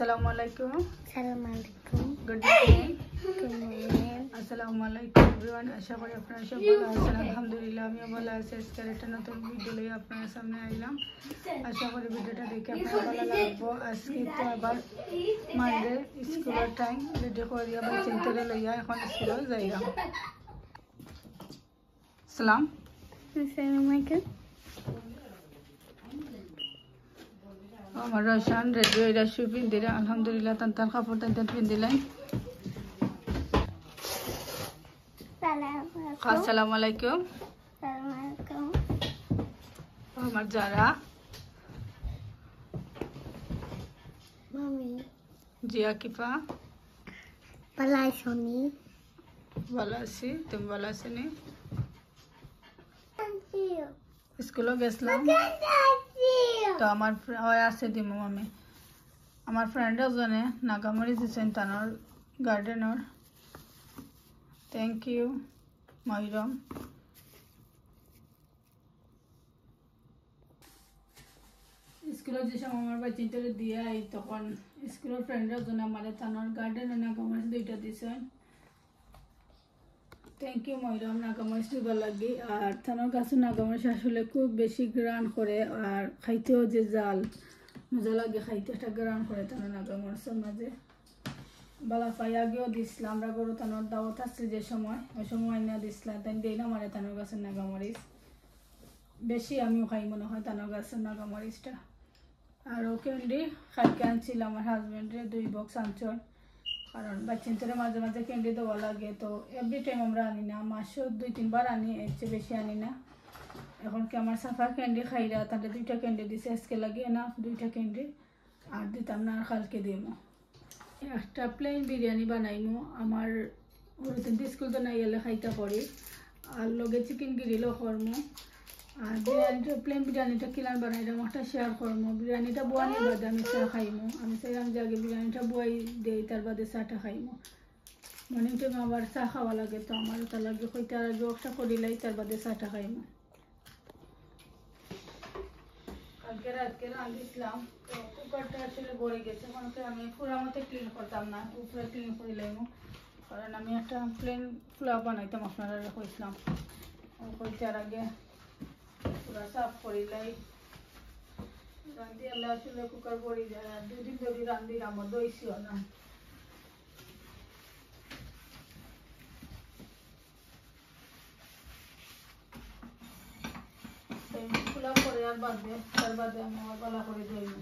Assalamualaikum. Assalamualaikum. Good morning. Good morning. Assalamualaikum everyone. আশা করি আপনারা সব ভালো আছেন। আলহামদুলিল্লাহ আমিও ভালো আছি। আজকে একটা নতুন ভিডিও নিয়ে আপনাদের সামনে আইলাম। আশা করি ভিডিওটা দেখে আপনাদের ভালো লাগবে। আজকে তো আবার মানডে স্কুলের টাইম রেডি করে আবার চিন্তারে লইয়া এখন স্কুলে যাইলাম। সালাম। Assalamualaikum. আমার রোশন রেডি হইরা শু পিন্দিলে আলহামদুলিল্লাহ তান কাপড় তান পিন্দিলেন। আসসালামু আলাইকুম। Assalamualaikum. আমার যারা Mami. Zia Kiffa Palai Sony. ভালো আছি, তুমি ভালো আছো নি? Thank you. স্কুলে গেছিলাম তো আমার আছে দিমু আমি আমার ফ্রেন্ড জনে নাগামরি দিছেন তানোর গার্ডেনর। Thank you মাইরম। স্কুলে যে সময় আমার বাচ্চাটারে দিয়ে আই তখন স্কুলের ফ্রেন্ডের জন্য আমার তানোর গার্ডেনর নাগামরি দুইটা দিছেন। Thank you ময়রাম। নাগামরিচ দিবার লাগি আর থানোর গাছে নাগামরিচ আসলে খুব বেশি গ্রান করে আর খাইতেও যে জাল মজা লাগে খাইতে একটা গ্রান করে থানোর নাগামরিচের মাঝে বালা পাই আগেও দিছিলাম। আমরা বড় থানোর দাওয়াত আসছে যে সময় ওই সময় না দিছিলাম তাই দেই না মারে থানোর গাছের নাগামরিচ বেশি আমিও খাই মনে হয় থানোর গাছের নাগামরিচটা। আর ও ক্যান্ডি খাইকে আনছিলাম আমার হাজব্যান্ডের 2 বক্স আনছয় কারণ বাচ্চাদের মাঝে মাঝে ক্যান্ডি দেওয়া লাগে তো এভরি টাইম আমরা আনি না, মাসেও 2-3 বার আনি, এর চেয়ে বেশি আনি না। এখন কি আমার সাফা ক্যান্ডি খাইরা তাহলে 2টা ক্যান্ডি দিছে আজকে লাগে না 2টা ক্যান্ডি আর দিতাম না আর কালকে দিমো। একটা প্লেন বিরিয়ানি বানাইমু আমার ওরকম স্কুল তো নাই এলে খাইতে করি আর লগে চিকেন গ্রিলও করমু আর বিরিয়ানিটা প্লেন বিরিয়ানিটা কিলান বানাইলাম একটা শেয়ার করবো। বিরিয়ানিটা বুয়ানি বাদে আমি চা খাইমু। আমি চাইলাম যে আগে বিরিয়ানিটা বুয়াই দেই তার বাদে চাটা খাইমু। মর্নিং টাইমে আবার চা খাওয়া লাগে তো আমার তার লাগে হইতে আর আগে একটা করিলাই তার বাদে চাটা খাইমু। কালকে রাতকে রাঁধিছিলাম তো কুকারটা আসলে গড়ে গেছে কারণ আমি পুরা মতো ক্লিন করতাম না, উপরে ক্লিন করে লাইমু কারণ আমি একটা প্লেন পোলাও বানাইতাম আপনারা কইছিলাম কইতে আর আগে পুরা সাফ করিলাই রাঁধি আল্লাহ আসলে কুকার পড়ি যায় আর 2 দিন যদি রাঁধি আমার দইছিও না। পোলাও করে আর বাদে তার বাদে আমি আমার গলা করে দইব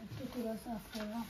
একটু পুরা সাফ করলাম।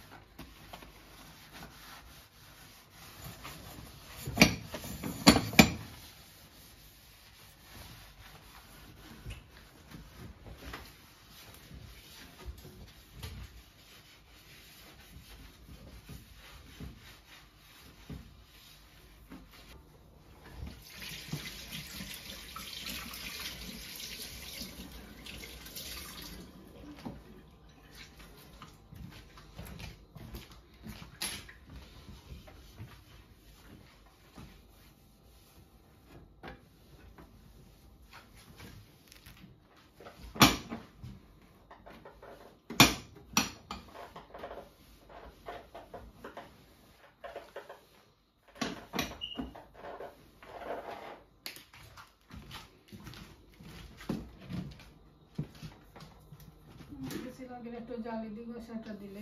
একটু জালি দিব সেটা দিলে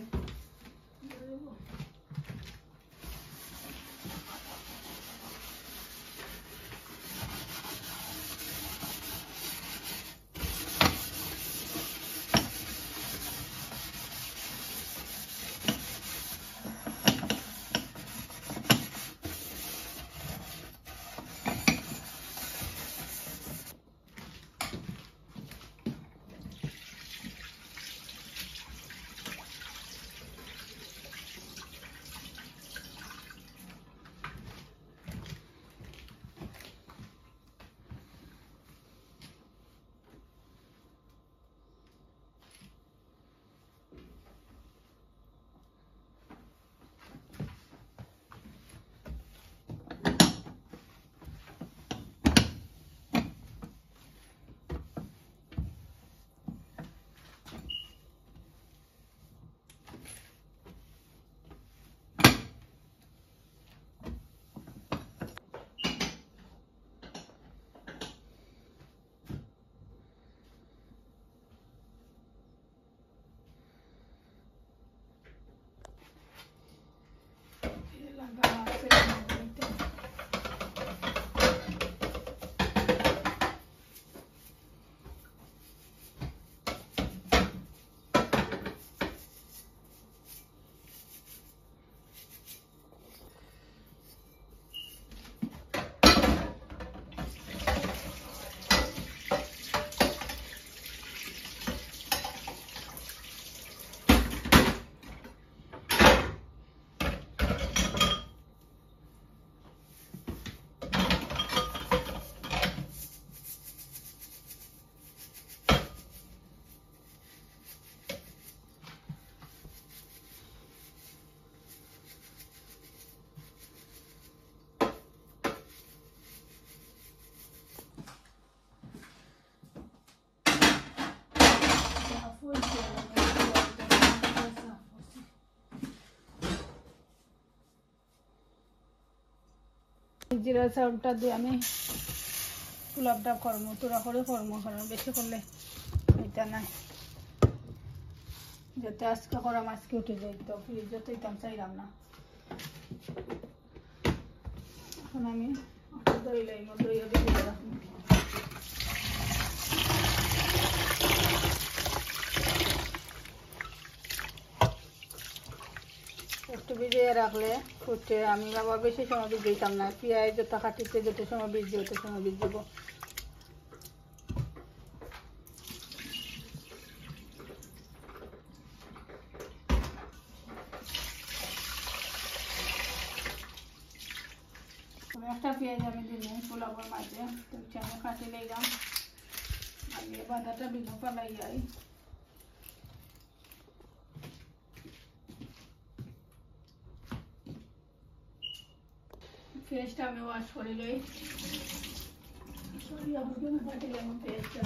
জিরা চাউলটা দিয়ে আমি পোলাওটা করবো, তোরা করে করবো, কারণ বেশি করলে এটা নাই, যাতে আজকে করাম আজকে উঠে যাই, তো ফ্রিজে ইতাম চাইলাম না। এখন আমি দই লাইম, দইও দিয়ে রাখবো। একটু ভিজিয়ে রাখলে ফুটে, আমি আবার বেশি সময় ভিজিয়েতাম না, পেঁয়াজ যত কাটিতে যত সময় ভিজবে তত সময় ভিজব। একটা পেঁয়াজ আমি দিলাম পোলাওর মাঝে, আমি কাটি লাইলাম, আগে বাঁধাটা ভিজো পালাই যাই। পেঁয়াজটা আমি ওয়াশ করে লই, কাটিলাম পেঁয়াজটা।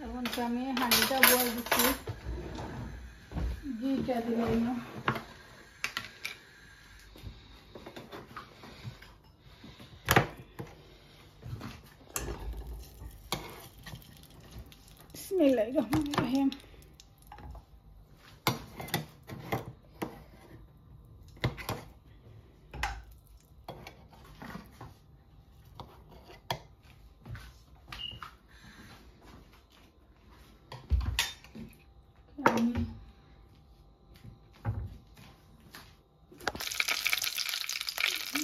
এখন আমি হাঁড়িটা বল দিচ্ছি, ঘিটা দিলাম, বিসমিল্লাহির রহমানির রহিম।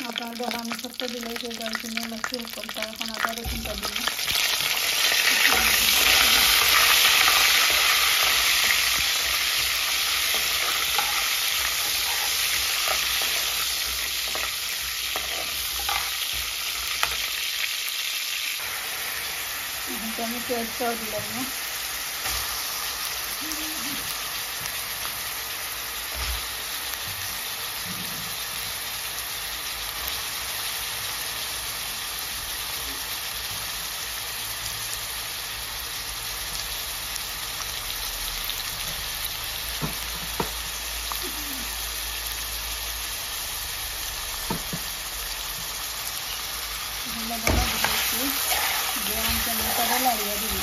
আপনার ধর আমি সবটা দিলে দারচিনি এলাচি করতে, এখন আদা রসুনটা দিই। আমি পেঁয়াজটাও দিলাম না, গরম টমেটোটা লাগিয়ে দিই।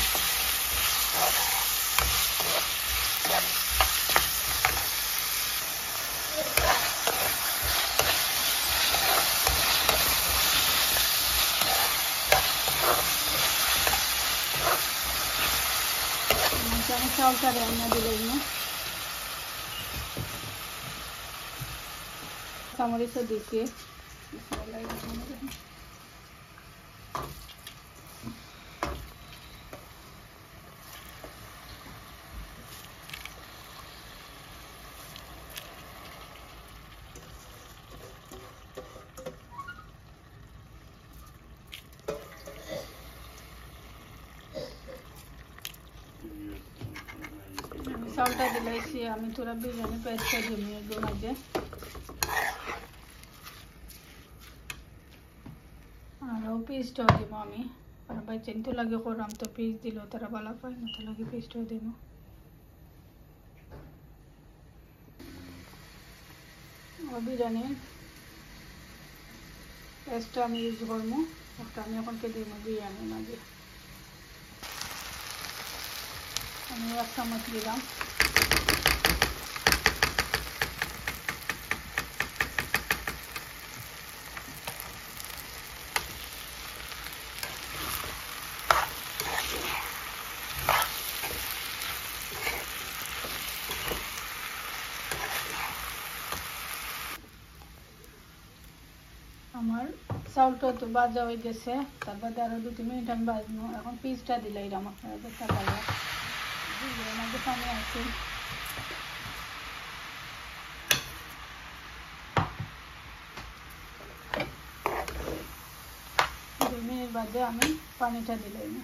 আমি চাউলটা রান্না দিলাম না, কামড়িচও দিচ্ছি। চাউলটা দিলাইছি, আমি তোরা বিরিয়ানি পেস্টটা জমিয়ে দেবো মাঝে, আরও পিসটাও দিব আমি, আর বাই চিন্তা লাগে করলাম তো পিস দিল তারা ভালো পায় না, তো লাগে পিসটাও দিব। বিরিয়ানি পেস্টটা আমি ইউজ করবো, একটা আমি এখনকে দিব বিরিয়ানির মাঝে, আমি 1 চামচ দিলাম। আমার চাউলটা তো ভাজা হয়ে গেছে, তারপরে আরো 2-3 মিনিট আমি ভাজবো। এখন পিসটা দিলাই আপনারা দেখতে পারবেন, আমাদের পানি আছে। 2 মিনিট বাদে আমি পানিটা দিলাই না,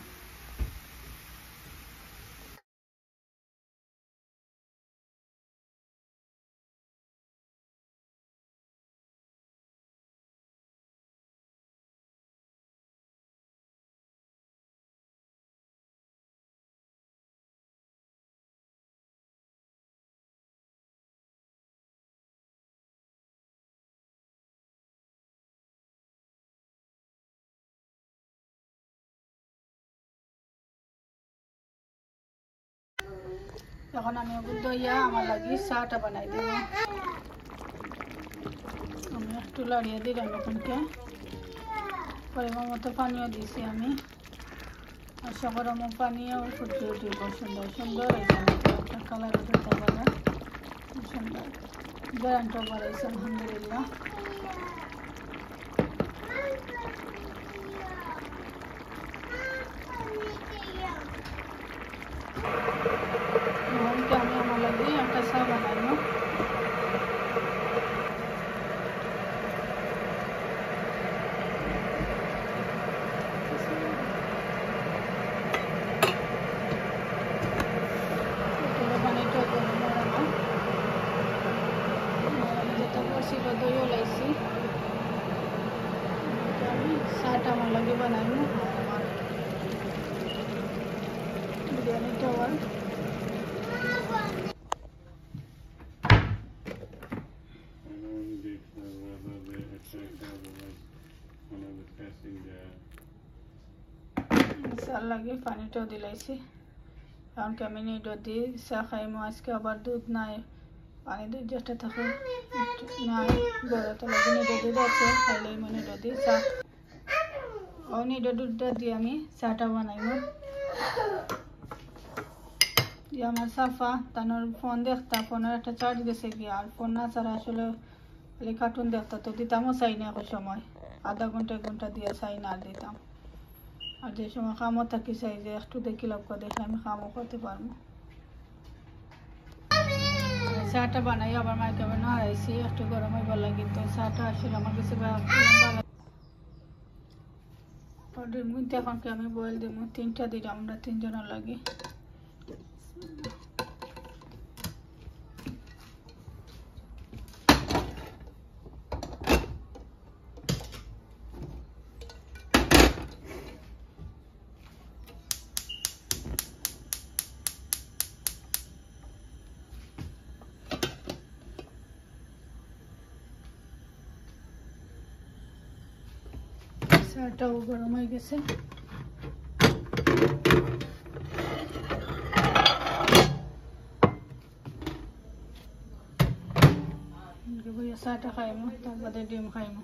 এখন আমি ওগুলো দইয়া আমার লাগি চাটা বানাই দিব। আমি একটু লড়িয়ে দিলাম এখানকে, পরিমাণ মতো পানিও দিয়েছি আমি, আর গরম পানিও ফুটিয়ে উঠিব সুন্দর সুন্দর একটা কালার উঠতে পারে সুন্দর, গ্যারান্টিও বাড়াইছে আলহামদুলিল্লাহ। আমি আমার লাগে একটা চা বানাইব। দইও লাইছি, আমি চাটা আমার লাগে বানাইব। আমার বিরিয়ানিটা আবার চাল লাগে পানিটাও দিলাইছি। কারণ কি আমি নিডো দিই চা খাইমো, আজকে আবার দুধ নাই, পানি দুধ যেটা থাকে নাই গড়ে তো লাগে নিডো দুধ আছে, খাইলেই আমি নিডো দিই চা। ও নিডো দুধটা দিয়ে আমি চাটা বানাইব। দিয়ে আমার সাফা তানোর ফোন দেখতা, ফোনের একটা চার্জ গেছে গিয়ে, আর ফোন না ছাড়া আসলে খালি কার্টুন দেখতা, তো দিতামও চাই না এখন সময়, আধা ঘন্টা 1 ঘন্টা দিয়ে চাই না আর দিতাম। আর যে সময় কামও থাকি চাই যে একটু দেখি লক্ষ্য দেখে আমি কামও করতে পারবো। চাটা বানাই আবার মাইক্রোওভেনে হারাইছি, একটু গরম হইবার লাগে, তো চাটা আসলে আমার কাছে ডিম কিন্তু এখন কি আমি বয়েল দিব, 3টা দিলাম, আমরা 3 জনের লাগে। চাটাও গরম হয়ে গেছে, চাটা খাইমো, তারপরে ডিম খাইমো।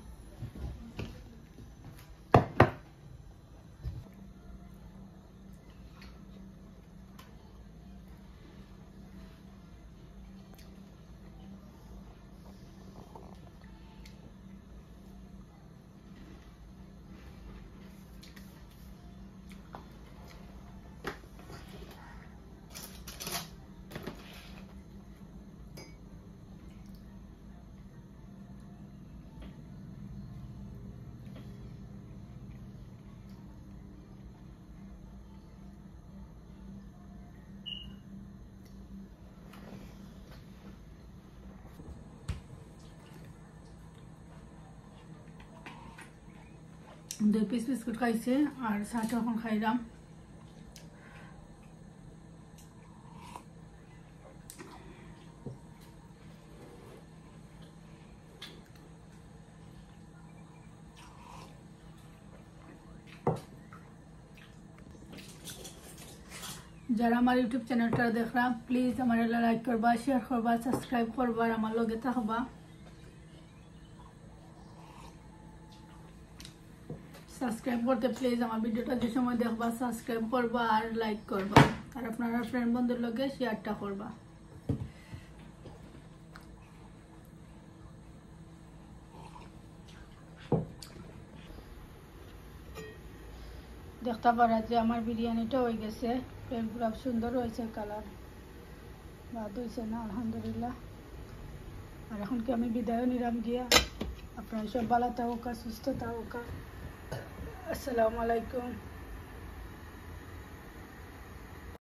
দুই পিস বিস্কুট খাইছে আর চাটা এখন খাইলাম। যারা আমার ইউটিউব চ্যানেলটা দেখরা প্লিজ আমার লাইক করবা, শেয়ার করবা, সাবস্ক্রাইব করবা, আর আমার লগে থাকবা। সাবস্ক্রাইব করতে প্লিজ আমার ভিডিওটা যে সময় দেখবা সাবস্ক্রাইব করবা আর লাইক করবা, আর আপনারা ফ্রেন্ড বন্ধুর লগে শেয়ারটা করবা। দেখতে পারা যে আমার বিরিয়ানিটা হয়ে গেছে, খুব সুন্দর হয়েছে, কালার বাদ হয়েছে না আলহামদুলিল্লাহ। আর এখন কি আমি বিদায় নিলাম গিয়া, আপনারা সব ভালো থাকুক, সুস্থ থাকুক। আসসালামু আলাইকুম।